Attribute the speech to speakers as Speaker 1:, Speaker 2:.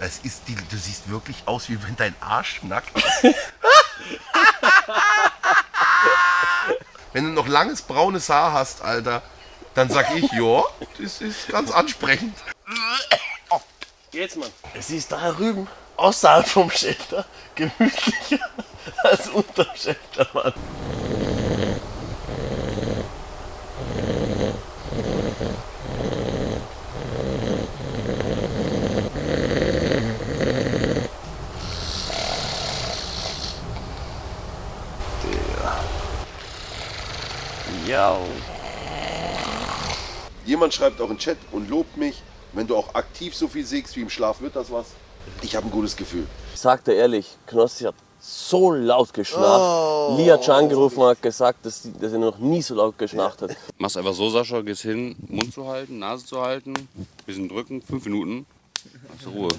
Speaker 1: Du siehst wirklich aus, wie wenn dein Arsch nackt ist. Wenn du noch langes braunes Haar hast, Alter, dann sag ich, ja, das ist ganz ansprechend.
Speaker 2: Jetzt, Mann. Es ist da drüben, außerhalb vom Shelter, gemütlicher als unterm Shelter, Mann. Ja.
Speaker 1: Jemand schreibt auch im Chat und lobt mich, wenn du auch aktiv so viel sägst wie im Schlaf, wird das was? Ich habe ein gutes Gefühl.
Speaker 2: Ich sag dir ehrlich, Knossi hat so laut geschnarcht. Lia hat schon angerufen und hat gesagt, dass er noch nie so laut geschnarcht hat.
Speaker 3: Machst einfach so, Sascha, gehst hin, Mund zu halten, Nase zu halten, bisschen drücken, 5 Minuten, hast du Ruhe.